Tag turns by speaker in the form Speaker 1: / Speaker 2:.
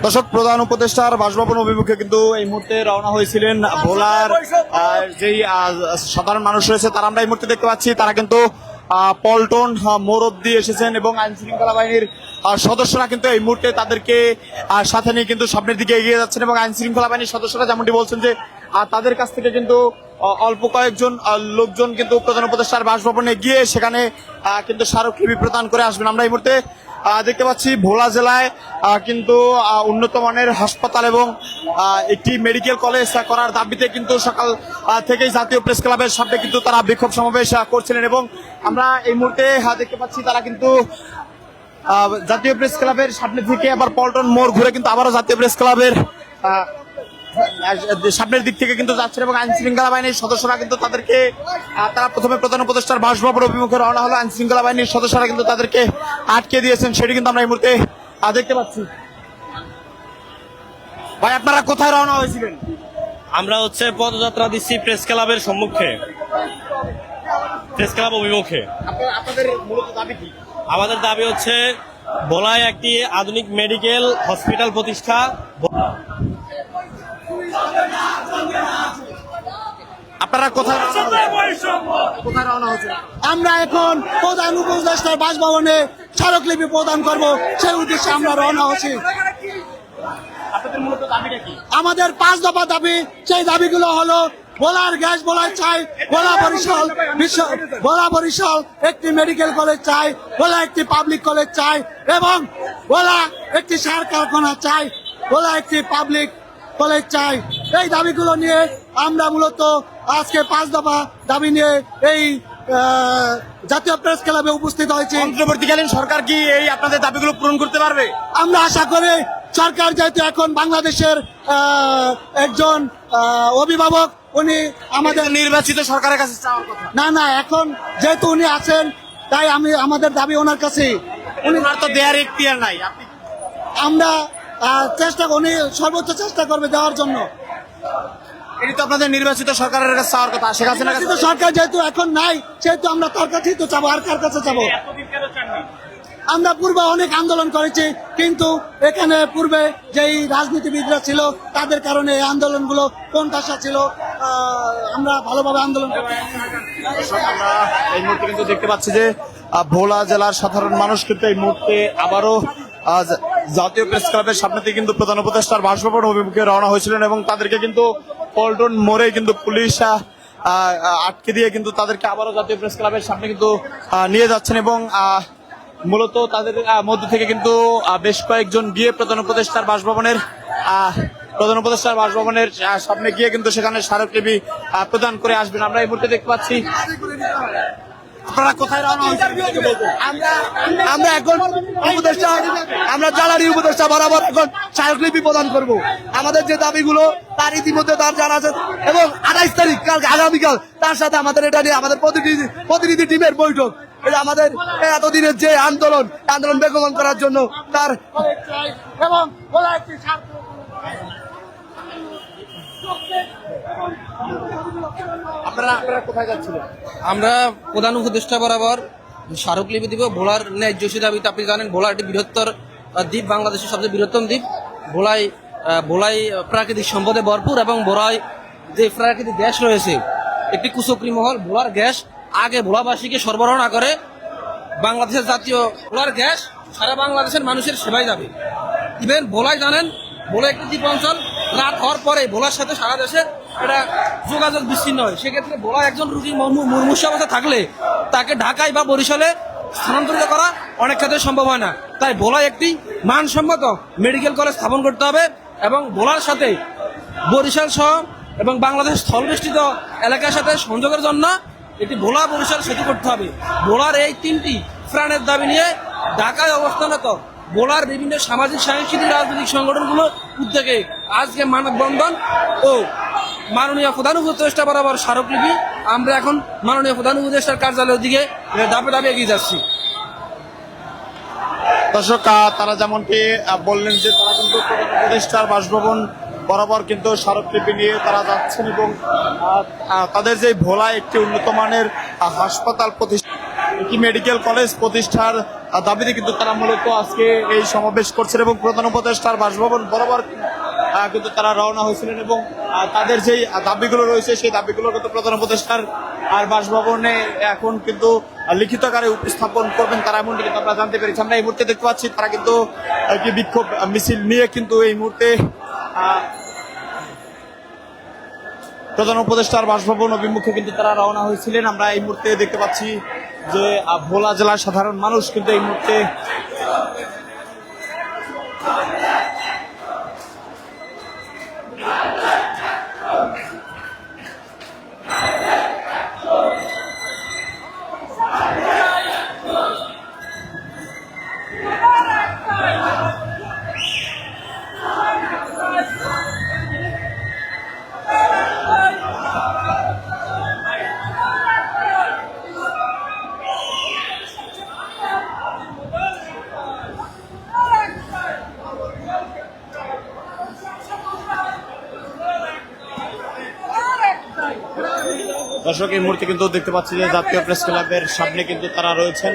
Speaker 1: দর্শক, প্রধান উপদেষ্টার বাসভবন অভিমুখে কিন্তু এই মুহূর্তে রওনা হয়েছিলেন ভোলার যেই সাধারণ মানুষ রয়েছে তারা আমরা এই মুহূর্তে দেখতে পাচ্ছি। তারা কিন্তু পল্টন মোড় অব্দি এসেছেন এবং আইন শৃঙ্খলা বাহিনীর সদস্যরা কিন্তু এই মুহূর্তে তাদেরকে সাথে নিয়ে কিন্তু সামনের দিকে এগিয়ে যাচ্ছেন এবং আইন শৃঙ্খলা বাহিনীর সদস্যরা যেমনটি বলছেন যে তাদের কাছ থেকে কিন্তু অল্প কয়েকজন লোকজন কিন্তু প্রধান উপদেষ্টার বাসভবনে গিয়ে সেখানে কিন্তু স্মারকলিপি প্রদান করে আসবেন। আমরা এই মুহূর্তে দেখতে পাচ্ছি ভোলা জেলায় কিন্তু উন্নত মানের হাসপাতাল এবং একটি মেডিকেল কলেজ করার দাবিতে কিন্তু সকাল থেকেই জাতীয় প্রেস ক্লাবের সামনে কিন্তু তারা বিক্ষোভ সমাবেশ করছিলেন এবং আমরা এই মুহূর্তে দেখতে পাচ্ছি তারা কিন্তু জাতীয় প্রেস ক্লাবের সামনে থেকে আবার পল্টন মোড় ঘুরে কিন্তু আবারও জাতীয় প্রেস ক্লাবের সামনের দিক থেকে কিন্তু যাচ্ছেন এবং আইন শৃঙ্খলা বাহিনীর সদস্যরা কিন্তু তাদেরকে তারা প্রথমে প্রধান উপদেষ্টার বাসভবন অভিমুখে রওনা হলো। আইন শৃঙ্খলা বাহিনীর সদস্যরা কিন্তু তাদেরকে আটকে দিয়েছেন, সেটি কিন্তু আমরা এই মুহূর্তে দেখতে পাচ্ছি। ভাই, আপনারা কোথায় রওনা হয়েছিলেন?
Speaker 2: আমরা পদযাত্রা দিচ্ছি প্রেস ক্লাবের সম্মুখে, প্রেস ক্লাব অভিমুখে।
Speaker 1: আপনাদের মূলত দাবি কি?
Speaker 2: আমাদের দাবি ভোলায় একটি আধুনিক মেডিকেল হসপিটাল প্রতিষ্ঠা।
Speaker 1: আপনারা কোথায় রওনা হয়েছেন?
Speaker 3: আমরা এখন প্রধান উপদেষ্টার বাসভবনে স্মারকলিপি প্রদান করব, সেই উদ্দেশ্যে আমরা রওনা হচ্ছি।
Speaker 1: আপনাদের মূলত দাবিটা কি?
Speaker 3: আমাদের 5 দফা দাবি, সেই দাবিগুলো হলো ভোলার গ্যাস ভোলায় চাই, ভোলা বরিশাল একটি মেডিকেল কলেজ চাই, ভোলা একটি পাবলিক কলেজ চাই এবং ভোলা একটি সার কারখানা চাই, ভোলা একটি পাবলিক কলেজ চাই। এই দাবিগুলো নিয়ে আমরা মূলত আজকে 5 দফা দাবি নিয়ে এই জাতীয় প্রেস ক্লাবে উপস্থিত হয়েছি।
Speaker 1: অন্তর্বর্তীকালীন সরকার কি এই আপনাদের দাবিগুলো পূরণ করতে পারবে?
Speaker 3: আমরা আশা করি সরকার যেহেতু এখন বাংলাদেশের একজন অভিভাবক, উনি আমাদের
Speaker 1: নির্বাচিত সরকারের কাছে চাওয়ার কথা
Speaker 3: না এখন যেহেতু উনি আছেন তাই আমাদের দাবি ওনার কাছে।
Speaker 1: ওনার তো দেয়ার এখতিয়ার নাই।
Speaker 3: আমরা উনি সর্বোচ্চ চেষ্টা করবে দেওয়ার জন্য।
Speaker 1: এটি তো আপনাদের নির্বাচিত সরকারের কাছে চাওয়ার কথা। শেখ হাসিনার কাছে
Speaker 3: সরকার যেহেতু এখন নাই সেহেতু আমরা তার কাছেই তো চাবো, আর কার কাছে চাবো? আমরা পূর্বে অনেক আন্দোলন করেছি, কিন্তু এখানে পূর্বে যেই রাজনীতিবিদরা ছিল তাদের কারণে এই আন্দোলনগুলো কোণঠাসা ছিল। আমরা ভালোভাবে আন্দোলন
Speaker 1: আমরা এই মুহূর্তে কিন্তু দেখতে পাচ্ছি যে ভোলা জেলার সাধারণ মানুষ কিন্তু এই মুহূর্তে আবারও জাতীয় প্রেস ক্লাবের সামনে থেকে কিন্তু প্রধান উপদেষ্টার বাসভবন অভিমুখে রওনা হয়েছিলেন এবং তাদেরকে কিন্তু পল্টন মোড়ে কিন্তু পুলিশ আটকে দিয়ে কিন্তু তাদেরকে আবারও জাতীয় প্রেস ক্লাবের সামনে কিন্তু নিয়ে যাচ্ছেন এবং মূলত তাদের মধ্য থেকে কিন্তু বেশ কয়েকজন গিয়ে প্রধান উপদেষ্টার বাসভবনের সামনে গিয়ে কিন্তু সেখানে স্মারকলিপি প্রদান করে আসবেন। আমরা এই মুহূর্তে দেখতে পাচ্ছি। আপনারা কোথায় রওনা হয়েছেন?
Speaker 3: আমরা এখন আমরা জ্বালানি উপদেষ্টা বরাবর এখন স্মারকলিপি প্রদান করব। আমাদের যে দাবিগুলো তার ইতিমধ্যে তার জানা আছে এবং 28 তারিখ আগামীকাল তার সাথে আমাদের এটা নিয়ে আমাদের প্রতিনিধি টিমের বৈঠক। এটা আমাদের এতদিনের যে আন্দোলন বেগমন করার জন্য তার এবং
Speaker 1: আপনারা কোথায় যাচ্ছিলেন?
Speaker 4: আমরা প্রধান উপদেষ্টা বরাবর স্মারকলিপি দিব ভোলার ন্যায্য দাবিতে। আপনি জানেন ভোলা একটি বৃহত্তর দ্বীপ, বাংলাদেশের সবচেয়ে বৃহত্তম দ্বীপ। ভোলাই প্রাকৃতিক সম্পদে ভরপুর এবং ভোলায় যে প্রাকৃতিক গ্যাস রয়েছে একটি কুচক্রী মহল ভোলার গ্যাস আগে ভোলাবাসীকে সরবরাহ না করে বাংলাদেশের জাতীয় ভোলার গ্যাস সারা বাংলাদেশের মানুষের সেবায় যাবে। ইভেন ভোলায় জানেন ভোলা একটি দ্বীপ অঞ্চল, রাত হওয়ার পরে ভোলার সাথে সারা দেশের এটা যোগাযোগ বিচ্ছিন্ন হয়। সেক্ষেত্রে ভোলা একজন রুগী মুমূর্ষু অবস্থা থাকলে তাকে ঢাকায় বা বরিশালে স্থানান্তরিত করা অনেক ক্ষেত্রে সম্ভব হয় না। তাই ভোলায় একটি মানসম্মত মেডিকেল কলেজ স্থাপন করতে হবে এবং ভোলার সাথে বরিশাল সহ এবং বাংলাদেশের স্থলবেষ্টিত এলাকার সাথে সংযোগের জন্য একটি ভোলা বরিশাল সেতু করতে হবে। ভোলার এই 3টি প্রাণের দাবি নিয়ে ঢাকায় অবস্থানরত ভোলার বিভিন্ন সামাজিক সাংস্কৃতিক রাজনৈতিক সংগঠনগুলোর উদ্যোগে আজকে মানববন্ধন ও মাননীয় প্রধান উপদেষ্টা বরাবর স্মারকলিপি আমরা এখন মাননীয় প্রধান উপদেষ্টার কার্যালয়ের দিকে দাপে এগিয়ে যাচ্ছি।
Speaker 1: দর্শক, তারা যেমনটি বললেন যে তারা কিন্তু প্রধান উপদেষ্টার বাসভবন বরাবর কিন্তু স্মারকলিপি নিয়ে তারা যাচ্ছেন এবং তাদের যে ভোলায় একটি উন্নত মানের হাসপাতাল প্রতিষ্ঠা, একটি মেডিকেল কলেজ প্রতিষ্ঠার দাবিতে কিন্তু তারা মূলত আজকে এই সমাবেশ করছেন এবং প্রধান উপদেষ্টার বাসভবন বরাবর কিন্তু তারা রওনা হয়েছিলেন এবং তাদের যেই দাবিগুলো রয়েছে সেই দাবিগুলো কিন্তু প্রধান উপদেষ্টার আর বাসভবনে এখন কিন্তু লিখিত আকারে উপস্থাপন করবেন তারা, এমনটি কিন্তু আমরা জানতে পেরেছি। আমরা এই মুহূর্তে দেখতে পাচ্ছি তারা কিন্তু একটি বিক্ষোভ মিছিল নিয়ে কিন্তু এই মুহূর্তে প্রধান উপদেষ্টার বাসভবন অভিমুখে কিন্তু তারা রওনা হয়েছিলেন। আমরা এই মুহূর্তে দেখতে পাচ্ছি যে ভোলা জেলার সাধারণ মানুষ কিন্তু এই মুহূর্তে দর্শক এই মুহূর্তে কিন্তু দেখতে পাচ্ছি যে জাতীয় প্রেস ক্লাবের সামনে কিন্তু তারা রয়েছেন।